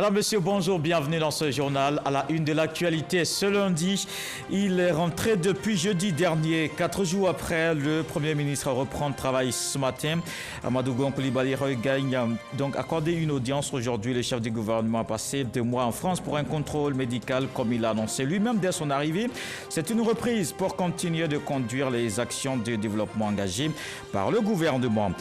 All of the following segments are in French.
Madame, Monsieur, bonjour, bienvenue dans ce journal. À la une de l'actualité, ce lundi, il est rentré depuis jeudi dernier. 4 jours après, le Premier ministre reprend le travail ce matin. Amadou Gon Coulibaly regagne donc accordé une audience aujourd'hui. Le chef du gouvernement a passé 2 mois en France pour un contrôle médical, comme il l'a annoncé lui-même dès son arrivée. C'est une reprise pour continuer de conduire les actions de développement engagées par le gouvernement.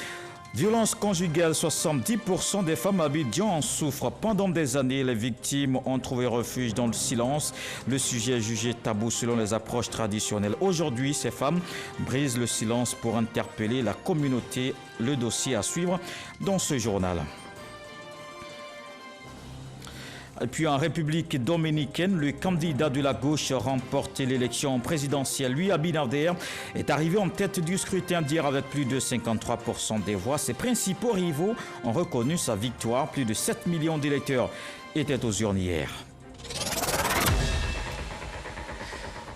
Violence conjugale, 70% des femmes à Abidjan en souffrent. Pendant des années, les victimes ont trouvé refuge dans le silence. Le sujet est jugé tabou selon les approches traditionnelles. Aujourd'hui, ces femmes brisent le silence pour interpeller la communauté. Le dossier à suivre dans ce journal. Et puis en République dominicaine, le candidat de la gauche a remporté l'élection présidentielle. Lui, Abinader, est arrivé en tête du scrutin d'hier avec plus de 53% des voix. Ses principaux rivaux ont reconnu sa victoire. Plus de 7 millions d'électeurs étaient aux urnes hier.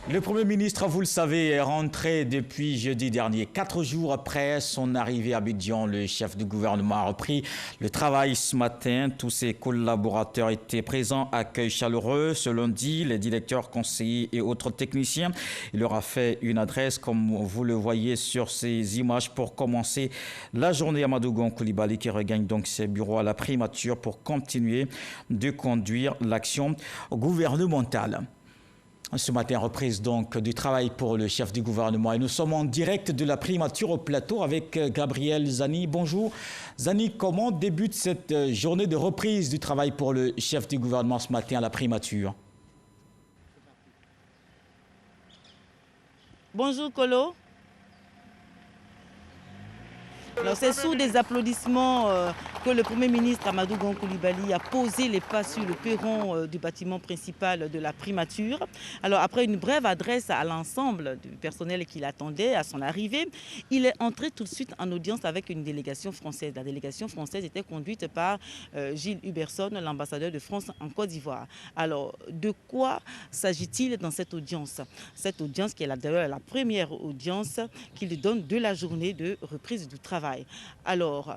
Le Premier ministre, vous le savez, est rentré depuis jeudi dernier. 4 jours après son arrivée à Abidjan, le chef du gouvernement a repris le travail ce matin. Tous ses collaborateurs étaient présents, accueil chaleureux. Ce lundi, les directeurs, conseillers et autres techniciens, il leur a fait une adresse, comme vous le voyez sur ces images, pour commencer la journée. Amadou Gon Coulibaly qui regagne donc ses bureaux à la primature pour continuer de conduire l'action gouvernementale. Ce matin, reprise donc du travail pour le chef du gouvernement. Et nous sommes en direct de la primature au plateau avec Gabriel Zani. Bonjour. Zani, comment débute cette journée de reprise du travail pour le chef du gouvernement ce matin à la primature? Bonjour Kolo. Alors c'est sous des applaudissements que le Premier ministre Amadou Gon Coulibaly a posé les pas sur le perron du bâtiment principal de la primature. Alors après une brève adresse à l'ensemble du personnel qui l'attendait à son arrivée, il est entré tout de suite en audience avec une délégation française. La délégation française était conduite par Gilles Huberson, l'ambassadeur de France en Côte d'Ivoire. Alors de quoi s'agit-il dans cette audience? Cette audience qui est d'ailleurs la première audience qu'il donne de la journée de reprise du travail. Alors,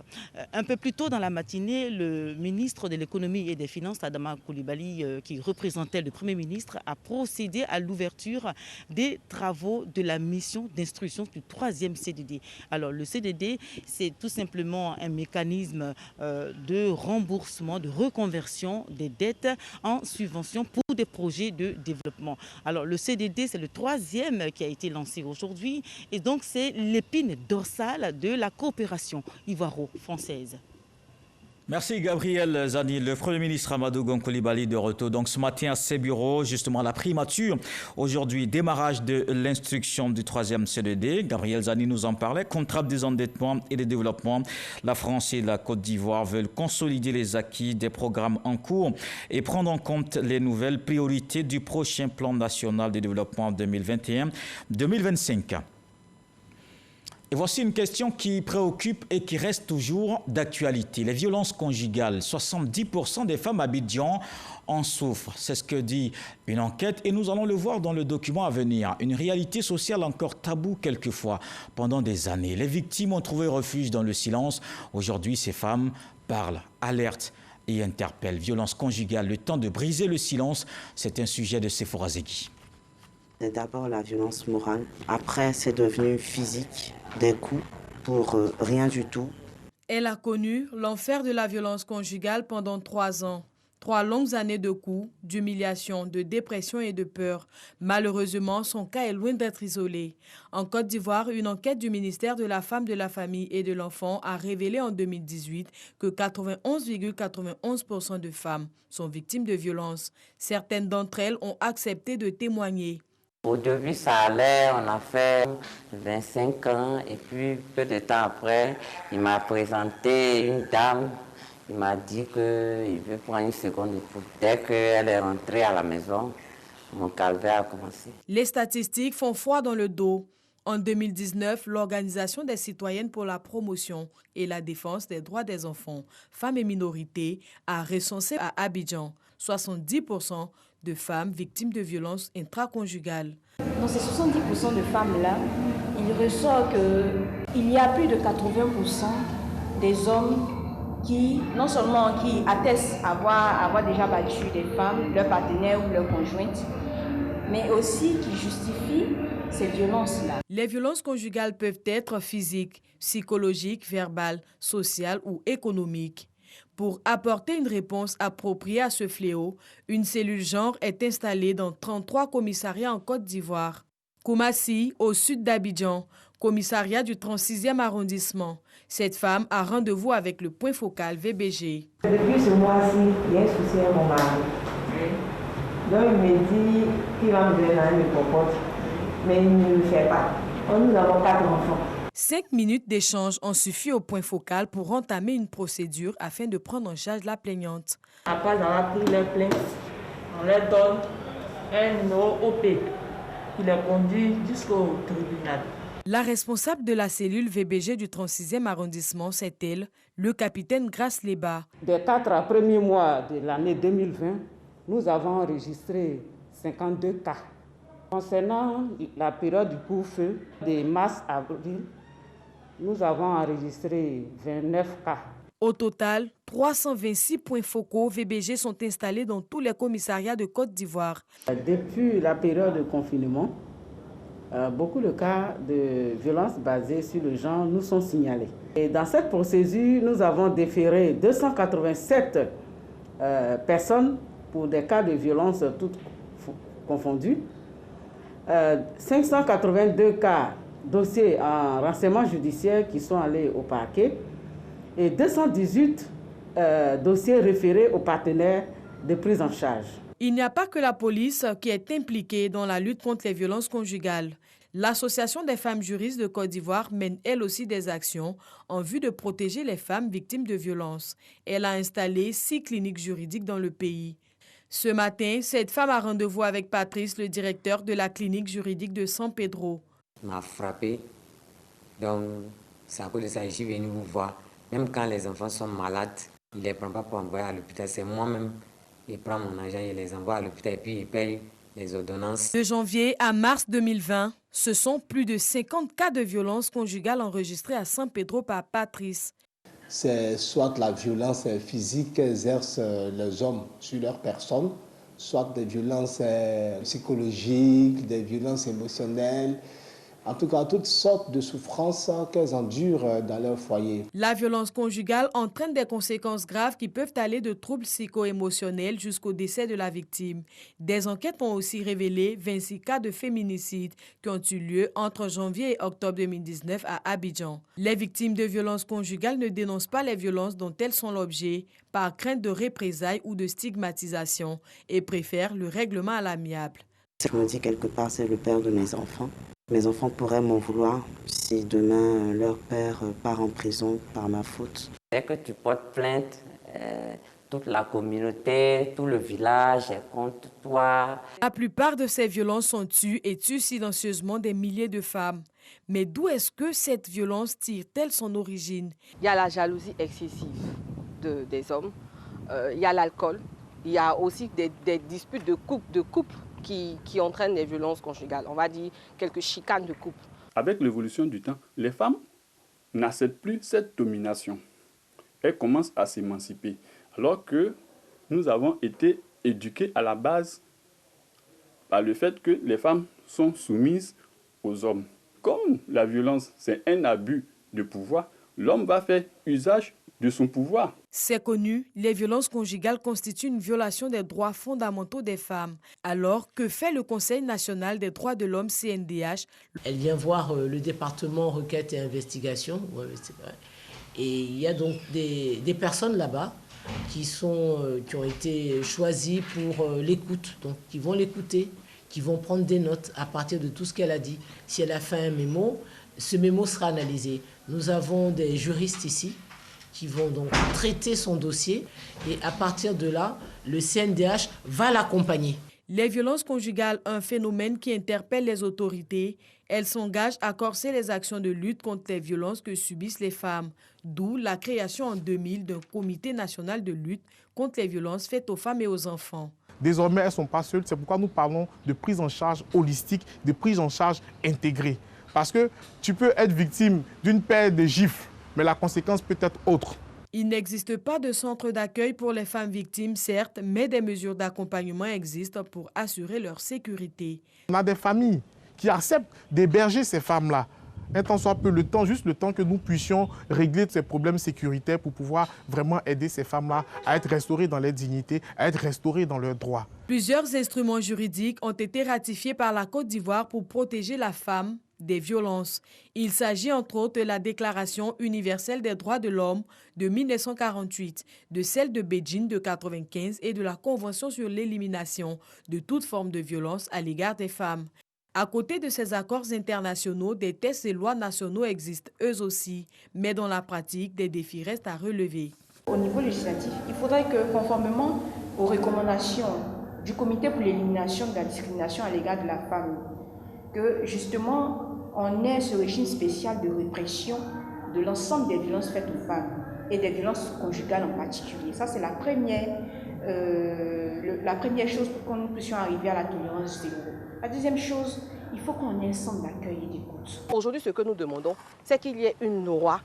un peu plus tôt dans la matinée, le ministre de l'économie et des finances, Adama Coulibaly, qui représentait le Premier ministre, a procédé à l'ouverture des travaux de la mission d'instruction du 3e CDD. Alors, le CDD, c'est tout simplement un mécanisme de remboursement, de reconversion des dettes en subvention pour des projets de développement. Alors, le CDD, c'est le 3e qui a été lancé aujourd'hui et donc c'est l'épine dorsale de la coopération ivoiro-française. Merci Gabriel Zani. Le Premier ministre Amadou Gon Coulibaly de retour donc ce matin à ses bureaux, justement à la primature. Aujourd'hui, démarrage de l'instruction du 3e CDD. Gabriel Zani nous en parlait. Contrat de désendettement et de développement. La France et la Côte d'Ivoire veulent consolider les acquis des programmes en cours et prendre en compte les nouvelles priorités du prochain plan national de développement 2021-2025. Et voici une question qui préoccupe et qui reste toujours d'actualité. Les violences conjugales, 70% des femmes à Abidjan en souffrent. C'est ce que dit une enquête et nous allons le voir dans le document à venir. Une réalité sociale encore taboue quelquefois. Pendant des années, les victimes ont trouvé refuge dans le silence. Aujourd'hui, ces femmes parlent, alertent et interpellent. Violence conjugale, le temps de briser le silence, c'est un sujet de Sephora Zegui. C'est d'abord la violence morale. Après, c'est devenu physique, des coups pour rien du tout. Elle a connu l'enfer de la violence conjugale pendant 3 ans. 3 longues années de coups, d'humiliation, de dépression et de peur. Malheureusement, son cas est loin d'être isolé. En Côte d'Ivoire, une enquête du ministère de la Femme, de la Famille et de l'Enfant a révélé en 2018 que 91,91% de femmes sont victimes de violences. Certaines d'entre elles ont accepté de témoigner. Au début, ça allait, on a fait 25 ans et puis peu de temps après, il m'a présenté une dame. Il m'a dit qu'il veut prendre une seconde épouse. Dès qu'elle est rentrée à la maison, mon calvaire a commencé. Les statistiques font froid dans le dos. En 2019, l'Organisation des citoyennes pour la promotion et la défense des droits des enfants, femmes et minorités a recensé à Abidjan 70% de femmes victimes de violences intraconjugales. Dans ces 70% de femmes-là, il ressort qu'il y a plus de 80% des hommes qui, non seulement qui attestent avoir déjà battu des femmes, leurs partenaires ou leurs conjointes, mais aussi qui justifient ces violences-là. Les violences conjugales peuvent être physiques, psychologiques, verbales, sociales ou économiques. Pour apporter une réponse appropriée à ce fléau, une cellule genre est installée dans 33 commissariats en Côte d'Ivoire. Koumassi, au sud d'Abidjan, commissariat du 36e arrondissement. Cette femme a rendez-vous avec le point focal VBG. Depuis ce mois-ci, il y a un souci avec mon mari. Donc il me dit qu'il va me donner un hypopote, mais il ne le fait pas. Nous avons 4 enfants. 5 minutes d'échange ont suffi au point focal pour entamer une procédure afin de prendre en charge la plaignante. Après avoir pris les plaintes, on leur donne un numéro OP qui les conduit jusqu'au tribunal. La responsable de la cellule VBG du 36e arrondissement, c'est elle, le capitaine Grace Leba. Des 4 premiers mois de l'année 2020, nous avons enregistré 52 cas. Concernant la période du couvre-feu de mars-avril, nous avons enregistré 29 cas. Au total, 326 points focaux VBG sont installés dans tous les commissariats de Côte d'Ivoire. Depuis la période de confinement, beaucoup de cas de violences basées sur le genre nous sont signalés. Et dans cette procédure, nous avons déféré 287 personnes pour des cas de violence toutes confondues, 582 cas dossiers en renseignement judiciaire qui sont allés au parquet et 218 dossiers référés aux partenaires de prise en charge. Il n'y a pas que la police qui est impliquée dans la lutte contre les violences conjugales. L'Association des femmes juristes de Côte d'Ivoire mène elle aussi des actions en vue de protéger les femmes victimes de violences. Elle a installé 6 cliniques juridiques dans le pays. Ce matin, cette femme a rendez-vous avec Patrice, le directeur de la clinique juridique de San Pedro. Il m'a frappé, donc c'est à cause de ça que je suis venu vous voir. Même quand les enfants sont malades, il ne les prend pas pour envoyer à l'hôpital, c'est moi-même qui prends mon argent et les envoie à l'hôpital et puis il paye les ordonnances. De janvier à mars 2020, ce sont plus de 50 cas de violence conjugale enregistrés à San Pedro par Patrice. C'est soit la violence physique qu'exercent les hommes sur leur personne, soit des violences psychologiques, des violences émotionnelles, en tout cas toutes sortes de souffrances qu'elles endurent dans leur foyer. La violence conjugale entraîne des conséquences graves qui peuvent aller de troubles psycho-émotionnels jusqu'au décès de la victime. Des enquêtes ont aussi révélé 26 cas de féminicide qui ont eu lieu entre janvier et octobre 2019 à Abidjan. Les victimes de violences conjugales ne dénoncent pas les violences dont elles sont l'objet par crainte de représailles ou de stigmatisation et préfèrent le règlement à l'amiable. Je me dis quelque part, c'est le père de mes enfants. Mes enfants pourraient m'en vouloir si demain leur père part en prison par ma faute. Dès que tu portes plainte, toute la communauté, tout le village est contre toi. La plupart de ces violences sont tues et tuent silencieusement des milliers de femmes. Mais d'où est-ce que cette violence tire-t-elle son origine? Il y a la jalousie excessive des hommes, il y a l'alcool, il y a aussi des disputes de couple qui entraînent des violences conjugales. On va dire quelques chicanes de couple. Avec l'évolution du temps, les femmes n'acceptent plus cette domination. Elles commencent à s'émanciper. Alors que nous avons été éduqués à la base par le fait que les femmes sont soumises aux hommes. Comme la violence, c'est un abus de pouvoir, l'homme va faire usage de son pouvoir. C'est connu, les violences conjugales constituent une violation des droits fondamentaux des femmes. Alors, que fait le Conseil national des droits de l'homme, CNDH? Elle vient voir le département requête et investigation. Ouais, c'est vrai. Et il y a donc des personnes là-bas qui ont été choisies pour l'écoute. Donc, qui vont l'écouter, qui vont prendre des notes à partir de tout ce qu'elle a dit. Si elle a fait un mémo, ce mémo sera analysé. Nous avons des juristes ici qui vont donc traiter son dossier et à partir de là, le CNDH va l'accompagner. Les violences conjugales, un phénomène qui interpelle les autorités. Elles s'engagent à corser les actions de lutte contre les violences que subissent les femmes. D'où la création en 2000 d'un comité national de lutte contre les violences faites aux femmes et aux enfants. Désormais, elles ne sont pas seules. C'est pourquoi nous parlons de prise en charge holistique, de prise en charge intégrée. Parce que tu peux être victime d'une paire de gifles, mais la conséquence peut être autre. Il n'existe pas de centre d'accueil pour les femmes victimes, certes, mais des mesures d'accompagnement existent pour assurer leur sécurité. On a des familles qui acceptent d'héberger ces femmes-là. Un temps soit peu, juste le temps que nous puissions régler ces problèmes sécuritaires pour pouvoir vraiment aider ces femmes-là à être restaurées dans leur dignité, à être restaurées dans leurs droits. Plusieurs instruments juridiques ont été ratifiés par la Côte d'Ivoire pour protéger la femme des violences. Il s'agit entre autres de la Déclaration universelle des droits de l'homme de 1948, de celle de Beijing de 1995 et de la Convention sur l'élimination de toute forme de violence à l'égard des femmes. À côté de ces accords internationaux, des textes et lois nationaux existent eux aussi, mais dans la pratique, des défis restent à relever. Au niveau législatif, il faudrait que, conformément aux recommandations du Comité pour l'élimination de la discrimination à l'égard de la femme, que justement on ait ce régime spécial de répression de l'ensemble des violences faites aux femmes et des violences conjugales en particulier. Ça, c'est la première chose pour que nous puissions arriver à la tolérance zéro. La deuxième chose, il faut qu'on ait un centre d'accueil et d'écoute. Aujourd'hui, ce que nous demandons, c'est qu'il y ait une loi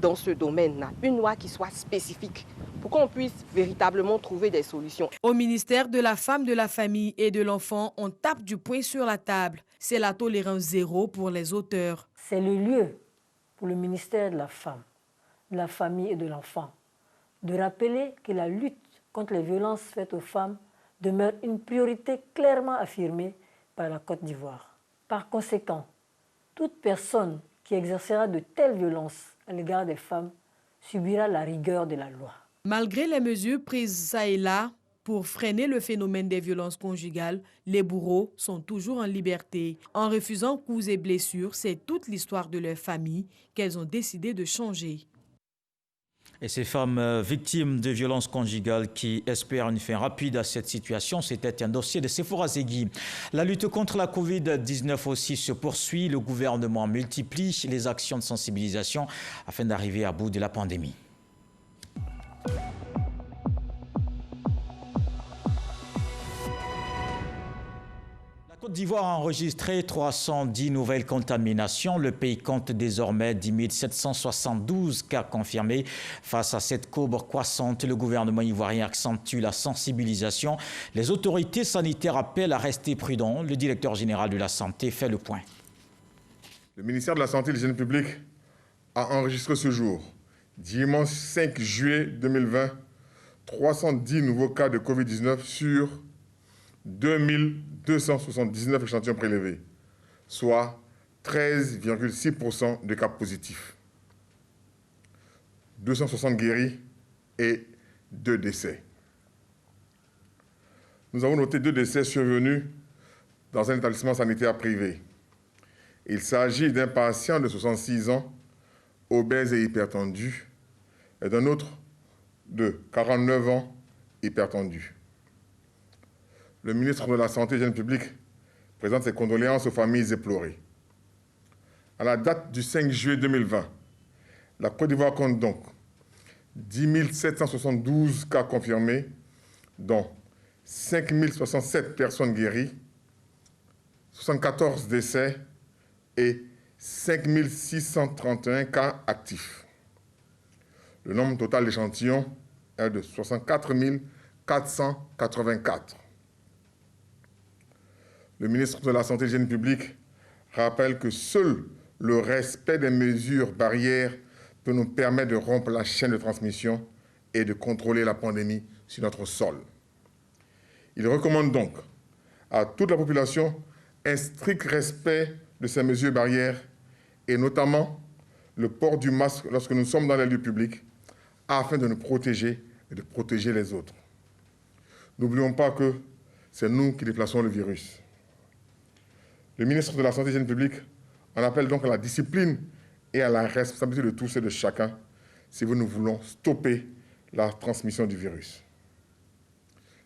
dans ce domaine-là, une loi qui soit spécifique pour qu'on puisse véritablement trouver des solutions. Au ministère de la Femme, de la Famille et de l'Enfant, on tape du poing sur la table. C'est la tolérance zéro pour les auteurs. C'est le lieu pour le ministère de la Femme, de la Famille et de l'Enfant de rappeler que la lutte contre les violences faites aux femmes demeure une priorité clairement affirmée par la Côte d'Ivoire. Par conséquent, toute personne qui exercera de telles violences à l'égard des femmes subira la rigueur de la loi. Malgré les mesures prises ça et là pour freiner le phénomène des violences conjugales, les bourreaux sont toujours en liberté. En refusant coups et blessures, c'est toute l'histoire de leur famille qu'elles ont décidé de changer. Et ces femmes victimes de violences conjugales qui espèrent une fin rapide à cette situation, c'était un dossier de Sephora Zegui. La lutte contre la Covid-19 aussi se poursuit. Le gouvernement multiplie les actions de sensibilisation afin d'arriver à bout de la pandémie. La Côte d'Ivoire a enregistré 310 nouvelles contaminations. Le pays compte désormais 10 772 cas confirmés. Face à cette courbe croissante, le gouvernement ivoirien accentue la sensibilisation. Les autorités sanitaires appellent à rester prudents. Le directeur général de la Santé fait le point. Le ministère de la Santé et de l'Hygiène publique a enregistré ce jour, dimanche 5 juillet 2020, 310 nouveaux cas de Covid-19 sur 2279 échantillons prélevés, soit 13,6% de cas positifs. 260 guéris et 2 décès. Nous avons noté 2 décès survenus dans un établissement sanitaire privé. Il s'agit d'un patient de 66 ans, obèse et hypertendu, et d'un autre de 49 ans, hypertendu. Le ministre de la Santé et de l'Hygiène publique présente ses condoléances aux familles éplorées. À la date du 5 juillet 2020, la Côte d'Ivoire compte donc 10 772 cas confirmés, dont 5 067 personnes guéries, 74 décès et 5 631 cas actifs. Le nombre total d'échantillons est de 64 484. Le ministre de la Santé et de l'Hygiène publique rappelle que seul le respect des mesures barrières peut nous permettre de rompre la chaîne de transmission et de contrôler la pandémie sur notre sol. Il recommande donc à toute la population un strict respect de ces mesures barrières et notamment le port du masque lorsque nous sommes dans les lieux publics afin de nous protéger et de protéger les autres. N'oublions pas que c'est nous qui déplaçons le virus. Le ministre de la Santé et de l'Hygiène publique en appelle donc à la discipline et à la responsabilité de tous et de chacun si nous voulons stopper la transmission du virus.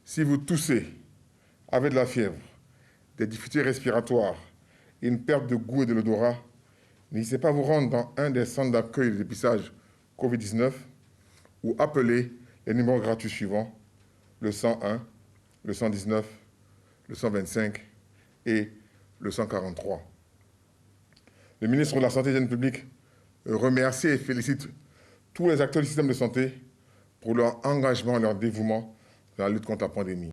Si vous toussez, avez de la fièvre, des difficultés respiratoires et une perte de goût et de l'odorat, n'hésitez pas à vous rendre dans un des centres d'accueil de dépistage Covid-19 ou appeler les numéros gratuits suivants, le 101, le 119, le 125 et le 143. Le ministre de la Santé et de l'Hygiène publique remercie et félicite tous les acteurs du système de santé pour leur engagement et leur dévouement dans la lutte contre la pandémie.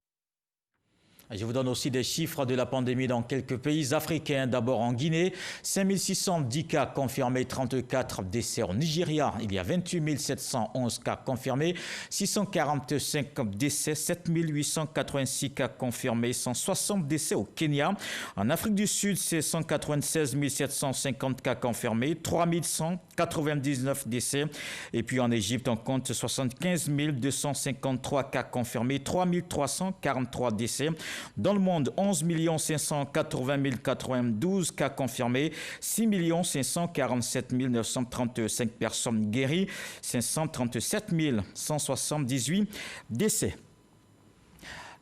Je vous donne aussi des chiffres de la pandémie dans quelques pays africains. D'abord en Guinée, 5610 cas confirmés, 34 décès. Au Nigeria, il y a 28 711 cas confirmés, 645 décès, 7886 cas confirmés, 160 décès au Kenya. En Afrique du Sud, c'est 196 750 cas confirmés, 3199 décès. Et puis en Égypte, on compte 75 253 cas confirmés, 3343 décès. Dans le monde, 11 580 092 cas confirmés, 6 547 935 personnes guéries, 537 178 décès.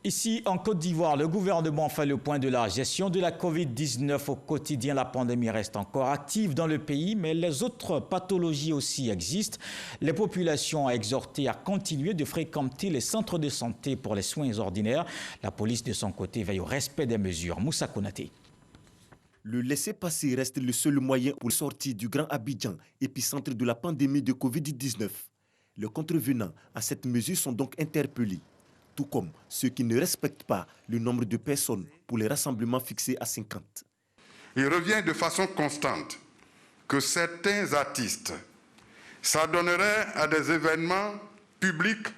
Ici, en Côte d'Ivoire, le gouvernement fait le point de la gestion de la Covid-19 au quotidien. La pandémie reste encore active dans le pays, mais les autres pathologies aussi existent. Les populations ont exhorté à continuer de fréquenter les centres de santé pour les soins ordinaires. La police, de son côté, veille au respect des mesures. Moussa Konaté. Le laissez-passer reste le seul moyen pour sortir du Grand Abidjan, épicentre de la pandémie de Covid-19. Les contrevenants à cette mesure sont donc interpellés, tout comme ceux qui ne respectent pas le nombre de personnes pour les rassemblements fixés à 50. Il revient de façon constante que certains artistes s'adonneraient à des événements publics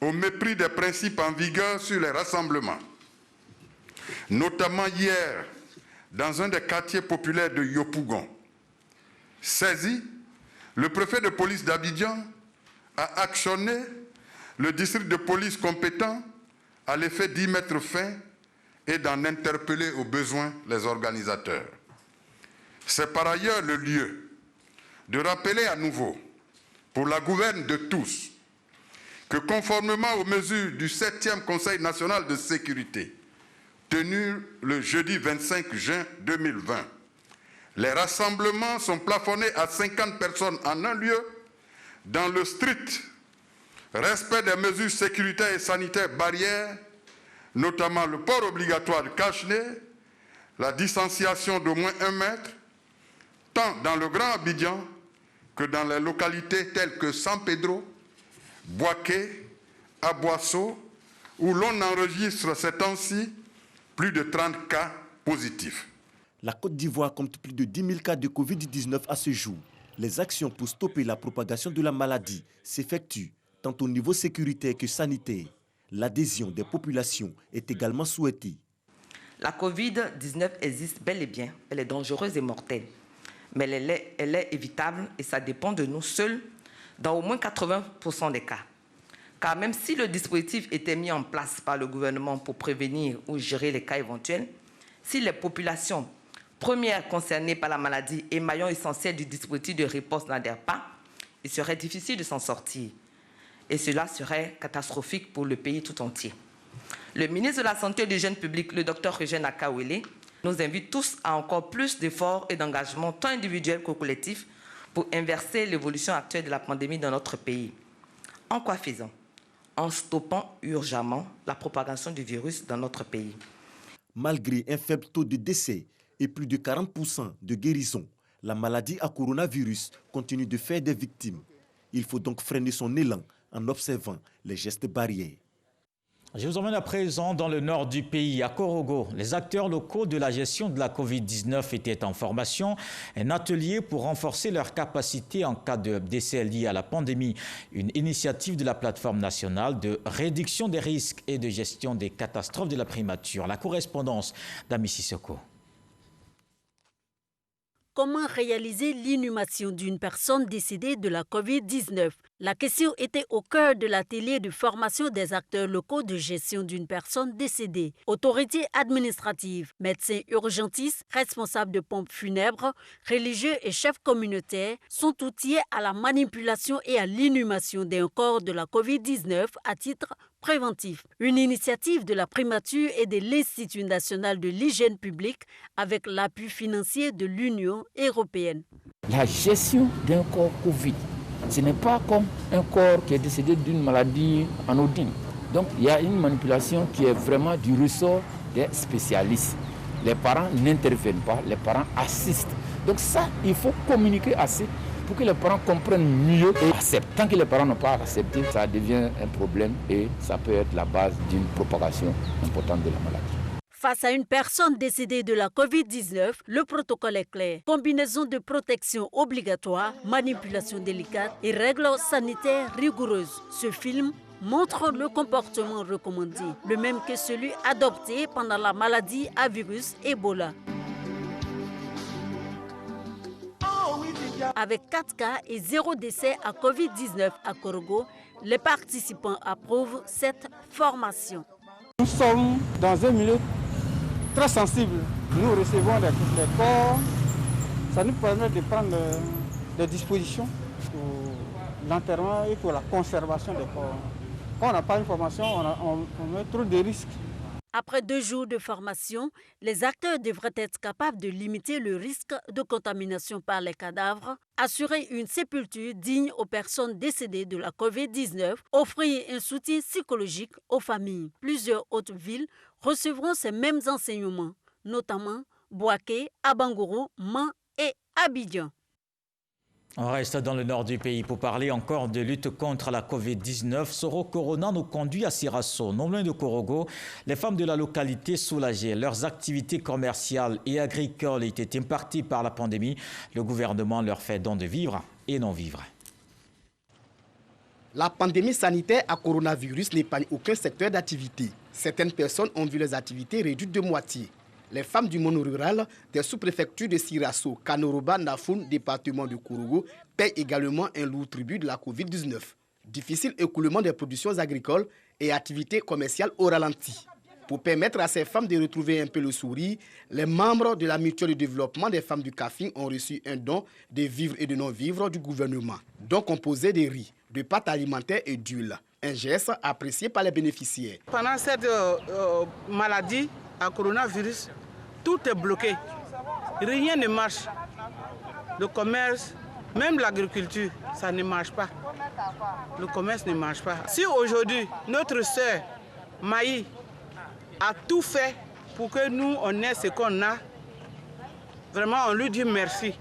au mépris des principes en vigueur sur les rassemblements. Notamment hier, dans un des quartiers populaires de Yopougon. Saisi, le préfet de police d'Abidjan a actionné le district de police compétent à l'effet d'y mettre fin et d'en interpeller au besoin les organisateurs. C'est par ailleurs le lieu de rappeler à nouveau, pour la gouverne de tous, que conformément aux mesures du 7e Conseil national de sécurité, tenu le jeudi 25 juin 2020, les rassemblements sont plafonnés à 50 personnes en un lieu, dans le strict respect des mesures sécuritaires et sanitaires barrières, notamment le port obligatoire de cache-nez, la distanciation d'au moins 1 mètre, tant dans le Grand Abidjan que dans les localités telles que San Pedro, Boaké, Aboasso, où l'on enregistre ces temps-ci plus de 30 cas positifs. La Côte d'Ivoire compte plus de 10 000 cas de Covid-19 à ce jour. Les actions pour stopper la propagation de la maladie s'effectuent tant au niveau sécuritaire que sanitaire. L'adhésion des populations est également souhaitée. La Covid-19 existe bel et bien. Elle est dangereuse et mortelle. Mais elle est évitable et ça dépend de nous seuls dans au moins 80% des cas. Car même si le dispositif était mis en place par le gouvernement pour prévenir ou gérer les cas éventuels, si les populations premières concernées par la maladie et maillons essentiels du dispositif de réponse n'adhèrent pas, il serait difficile de s'en sortir. Et cela serait catastrophique pour le pays tout entier. Le ministre de la Santé et du Jeune Public, le Dr Eugène Akawele, nous invite tous à encore plus d'efforts et d'engagement, tant individuels que collectifs, pour inverser l'évolution actuelle de la pandémie dans notre pays. En quoi faisant? En stoppant urgemment la propagation du virus dans notre pays. Malgré un faible taux de décès et plus de 40% de guérison, la maladie à coronavirus continue de faire des victimes. Il faut donc freiner son élan en observant les gestes barrières. Je vous emmène à présent dans le nord du pays, à Korogo. Les acteurs locaux de la gestion de la Covid-19 étaient en formation. Un atelier pour renforcer leurs capacités en cas de décès lié à la pandémie. Une initiative de la plateforme nationale de réduction des risques et de gestion des catastrophes de la primature. La correspondance d'Ami Sissoko. Comment réaliser l'inhumation d'une personne décédée de la Covid-19? La question était au cœur de l'atelier de formation des acteurs locaux de gestion d'une personne décédée. Autorités administratives, médecins urgentistes, responsables de pompes funèbres, religieux et chefs communautaires sont outillés à la manipulation et à l'inhumation d'un corps de la Covid-19 à titre préventif. Une initiative de la primature et de l'Institut national de l'hygiène publique avec l'appui financier de l'Union européenne. La gestion d'un corps Covid, ce n'est pas comme un corps qui est décédé d'une maladie anodine. Donc il y a une manipulation qui est vraiment du ressort des spécialistes. Les parents n'interviennent pas, les parents assistent. Donc ça, il faut communiquer assez pour que les parents comprennent mieux et acceptent. Tant que les parents n'ont pas accepté, ça devient un problème et ça peut être la base d'une propagation importante de la maladie. Face à une personne décédée de la Covid-19, le protocole est clair. Combinaison de protection obligatoire, manipulation délicate et règles sanitaires rigoureuses. Ce film montre le comportement recommandé, le même que celui adopté pendant la maladie à virus Ebola. Avec 4 cas et 0 décès à Covid-19 à Korogo, les participants approuvent cette formation. Nous sommes dans un milieu très sensible. Nous recevons les corps. Ça nous permet de prendre des dispositions pour l'enterrement et pour la conservation des corps. Quand on n'a pas une formation, on met trop de risques. Après 2 jours de formation, les acteurs devraient être capables de limiter le risque de contamination par les cadavres, assurer une sépulture digne aux personnes décédées de la COVID-19, offrir un soutien psychologique aux familles. Plusieurs autres villes recevront ces mêmes enseignements, notamment Bouaké, Abangourou, Man et Abidjan. On reste dans le nord du pays pour parler encore de lutte contre la Covid-19. Soro Corona nous conduit à Sirasso, non loin de Korogo. Les femmes de la localité soulagées, leurs activités commerciales et agricoles étaient impactées par la pandémie. Le gouvernement leur fait don de vivre et non vivre. La pandémie sanitaire à coronavirus n'épargne aucun secteur d'activité. Certaines personnes ont vu leurs activités réduites de moitié. Les femmes du monde rural des sous-préfectures de Sirasso, Kanoroba, Nafoun, département de Korogo, paient également un lourd tribut de la Covid-19. Difficile écoulement des productions agricoles et activités commerciales au ralenti. Pour permettre à ces femmes de retrouver un peu le sourire, les membres de la mutuelle de développement des femmes du Kafing ont reçu un don de vivres et de non-vivres du gouvernement. Don composé de riz, de pâtes alimentaires et d'huile. Un geste apprécié par les bénéficiaires. Pendant cette maladie à coronavirus, tout est bloqué. Rien ne marche. Le commerce, même l'agriculture, ça ne marche pas. Le commerce ne marche pas. Si aujourd'hui, notre sœur Maï a tout fait pour que nous, on ait ce qu'on a, vraiment, on lui dit merci.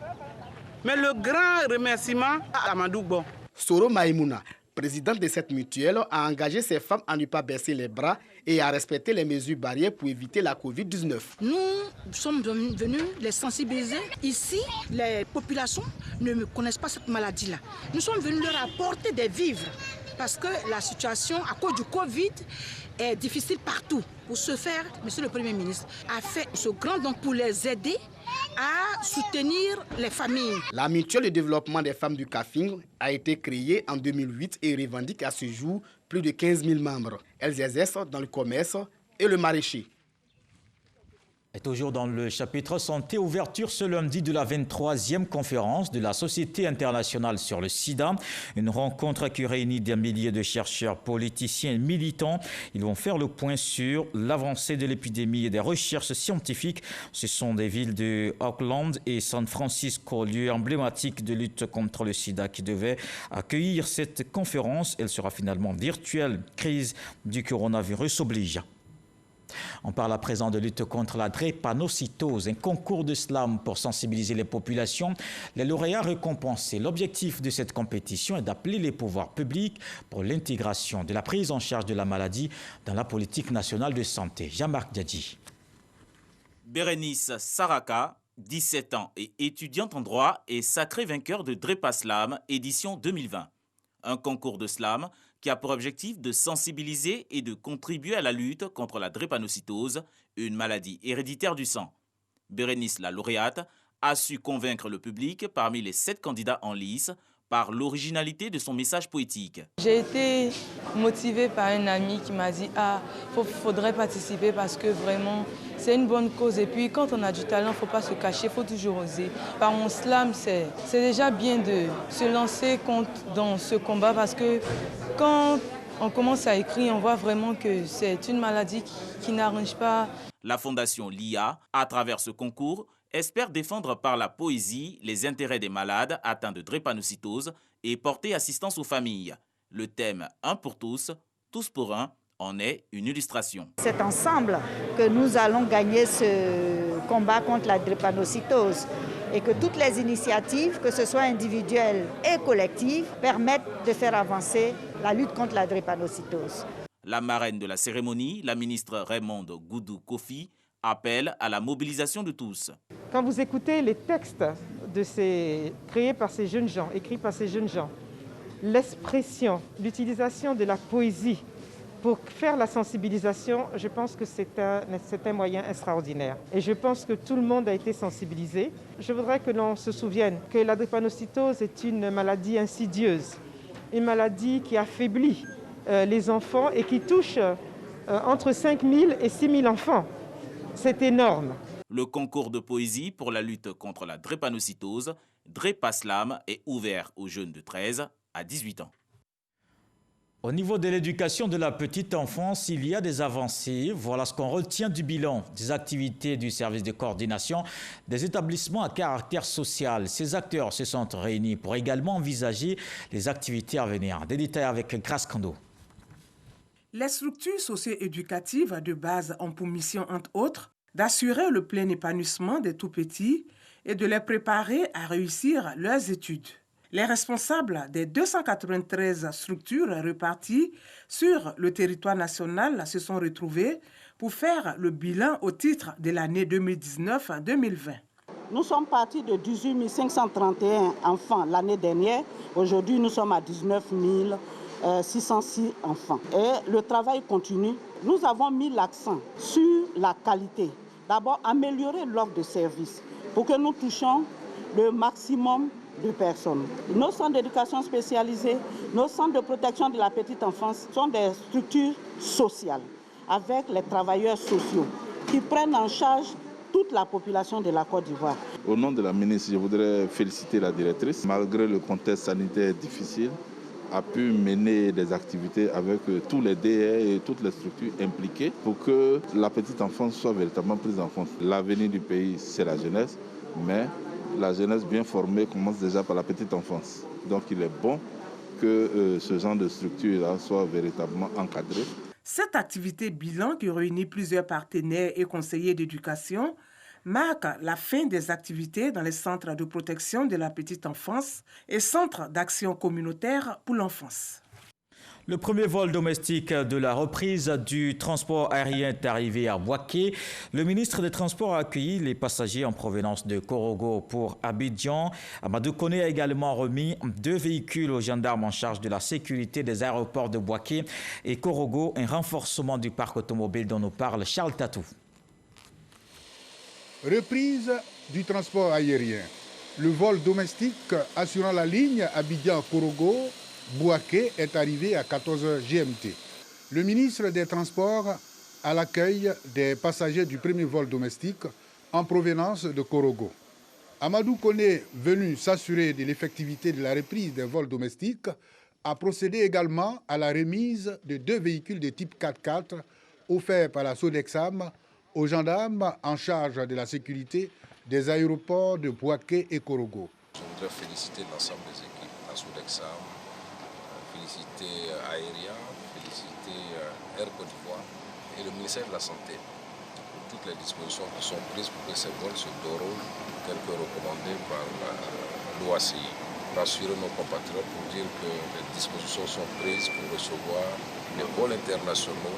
Mais le grand remerciement à Amadou Bon. Soro Maïmouna, présidente de cette mutuelle, a engagé ses femmes à ne pas baisser les bras et à respecter les mesures barrières pour éviter la Covid-19. Nous sommes venus les sensibiliser. Ici, les populations ne connaissent pas cette maladie-là. Nous sommes venus leur apporter des vivres parce que la situation à cause du Covid est difficile partout. Pour ce faire, Monsieur le Premier ministre a fait ce grand don pour les aider à soutenir les familles. La mutuelle de développement des femmes du Kafing a été créée en 2008 et revendique à ce jour plus de 15 000 membres. Elles exercent dans le commerce et le maraîcher. Et toujours dans le chapitre santé, ouverture ce lundi de la 23e conférence de la Société internationale sur le sida. Une rencontre qui réunit des milliers de chercheurs, politiciens et militants. Ils vont faire le point sur l'avancée de l'épidémie et des recherches scientifiques. Ce sont des villes de Auckland et San Francisco, lieux emblématiques de lutte contre le sida qui devaient accueillir cette conférence. Elle sera finalement virtuelle. Crise du coronavirus oblige. On parle à présent de lutte contre la drépanocytose, un concours de slam pour sensibiliser les populations. Les lauréats récompensés. L'objectif de cette compétition est d'appeler les pouvoirs publics pour l'intégration de la prise en charge de la maladie dans la politique nationale de santé. Jean-Marc Diadji. Bérénice Saraka, 17 ans et étudiante en droit, est sacrée vainqueur de Drépaslam édition 2020. Un concours de slam qui a pour objectif de sensibiliser et de contribuer à la lutte contre la drépanocytose, une maladie héréditaire du sang. Bérénice, la lauréate, a su convaincre le public parmi les 7 candidats en lice par l'originalité de son message poétique. J'ai été motivée par un ami qui m'a dit « Ah, faudrait participer parce que vraiment, c'est une bonne cause. Et puis quand on a du talent, il ne faut pas se cacher, il faut toujours oser. » Par mon slam, c'est déjà bien de se lancer dans ce combat parce que quand on commence à écrire, on voit vraiment que c'est une maladie qui n'arrange pas. La fondation LIA, à travers ce concours, espère défendre par la poésie les intérêts des malades atteints de drépanocytose et porter assistance aux familles. Le thème « Un pour tous, tous pour un » en est une illustration. C'est ensemble que nous allons gagner ce combat contre la drépanocytose. et que toutes les initiatives, que ce soit individuelles et collectives, permettent de faire avancer la lutte contre la drépanocytose. La marraine de la cérémonie, la ministre Raymonde Goudou Kofi, appelle à la mobilisation de tous. Quand vous écoutez les textes créés par ces jeunes gens, écrits par ces jeunes gens, l'expression, l'utilisation de la poésie pour faire la sensibilisation, je pense que c'est un moyen extraordinaire. Et je pense que tout le monde a été sensibilisé. Je voudrais que l'on se souvienne que la drépanocytose est une maladie insidieuse, une maladie qui affaiblit les enfants et qui touche entre 5 000 et 6 000 enfants. C'est énorme. Le concours de poésie pour la lutte contre la drépanocytose, Drépaslam, est ouvert aux jeunes de 13 à 18 ans. Au niveau de l'éducation de la petite enfance, il y a des avancées. Voilà ce qu'on retient du bilan des activités du service de coordination des établissements à caractère social. Ces acteurs se sont réunis pour également envisager les activités à venir. Des détails avec Grace Kando. Les structures socio-éducatives de base ont pour mission, entre autres, d'assurer le plein épanouissement des tout-petits et de les préparer à réussir leurs études. Les responsables des 293 structures réparties sur le territoire national se sont retrouvés pour faire le bilan au titre de l'année 2019-2020. Nous sommes partis de 18 531 enfants l'année dernière. Aujourd'hui, nous sommes à 19 606 enfants. Et le travail continue. Nous avons mis l'accent sur la qualité. D'abord, améliorer l'offre de services pour que nous touchions le maximum de personnes. Nos centres d'éducation spécialisés, nos centres de protection de la petite enfance sont des structures sociales avec les travailleurs sociaux qui prennent en charge toute la population de la Côte d'Ivoire. Au nom de la ministre, je voudrais féliciter la directrice. Malgré le contexte sanitaire difficile, a pu mener des activités avec tous les DE et toutes les structures impliquées pour que la petite enfance soit véritablement prise en compte. L'avenir du pays, c'est la jeunesse, mais la jeunesse bien formée commence déjà par la petite enfance. Donc il est bon que ce genre de structure-là soit véritablement encadré. Cette activité bilan qui réunit plusieurs partenaires et conseillers d'éducation marque la fin des activités dans les centres de protection de la petite enfance et centres d'action communautaire pour l'enfance. Le premier vol domestique de la reprise du transport aérien est arrivé à Bouaké. Le ministre des Transports a accueilli les passagers en provenance de Korogo pour Abidjan. Amadou Koné a également remis 2 véhicules aux gendarmes en charge de la sécurité des aéroports de Bouaké et Korogo, un renforcement du parc automobile dont nous parle Charles Tatou. Reprise du transport aérien. Le vol domestique assurant la ligne Abidjan-Korogo-Bouaké est arrivé à 14h GMT. Le ministre des Transports à l'accueil des passagers du premier vol domestique en provenance de Korogo. Amadou Koné, venu s'assurer de l'effectivité de la reprise des vols domestiques, a procédé également à la remise de 2 véhicules de type 4x4 offerts par la Sodexam aux gendarmes en charge de la sécurité des aéroports de Bouaké et Korogo. Je voudrais féliciter l'ensemble des équipes, la Sodexam, féliciter Aéria, féliciter Air Côte d'Ivoire et le ministère de la Santé pour toutes les dispositions qui sont prises pour que ces vols se déroulent tels que recommandés par l'OACI. Rassurer nos compatriotes pour dire que les dispositions sont prises pour recevoir les vols internationaux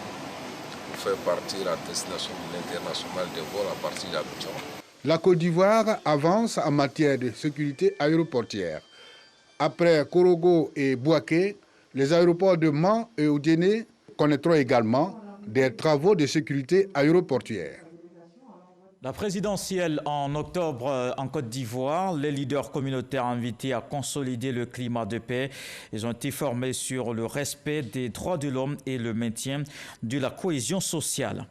pour faire partir à destination de l'international des vols à partir d'Abidjan. La Côte d'Ivoire avance en matière de sécurité aéroportière. Après Korogo et Bouaké, les aéroports de Mans et Oudéné connaîtront également des travaux de sécurité aéroportière. La présidentielle en octobre en Côte d'Ivoire, les leaders communautaires invités à consolider le climat de paix. Ils ont été formés sur le respect des droits de l'homme et le maintien de la cohésion sociale.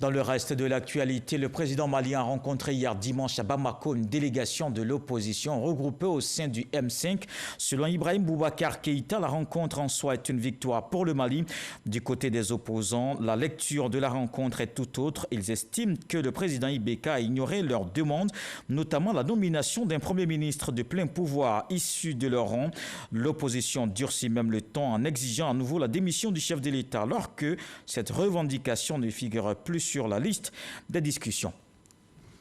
Dans le reste de l'actualité, le président malien a rencontré hier dimanche à Bamako une délégation de l'opposition regroupée au sein du M5. Selon Ibrahim Boubacar Keïta, la rencontre en soi est une victoire pour le Mali. Du côté des opposants, la lecture de la rencontre est tout autre. Ils estiment que le président Ibeka a ignoré leurs demandes, notamment la nomination d'un premier ministre de plein pouvoir issu de leur rang. L'opposition durcit même le ton en exigeant à nouveau la démission du chef de l'État, alors que cette revendication ne figure plus sur la liste des discussions.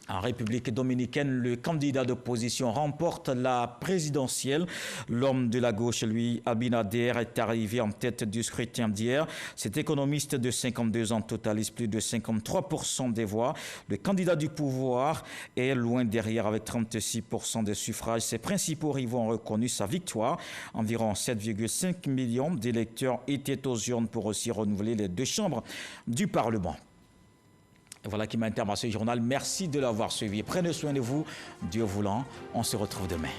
En République dominicaine, le candidat d'opposition remporte la présidentielle. L'homme de la gauche, lui, Abinader, est arrivé en tête du scrutin d'hier. Cet économiste de 52 ans totalise plus de 53% des voix. Le candidat du pouvoir est loin derrière avec 36% des suffrages. Ses principaux rivaux ont reconnu sa victoire. Environ 7,5 millions d'électeurs étaient aux urnes pour aussi renouveler les 2 chambres du Parlement. Et voilà qui m'a interrompu ce journal. Merci de l'avoir suivi. Prenez soin de vous. Dieu voulant, on se retrouve demain.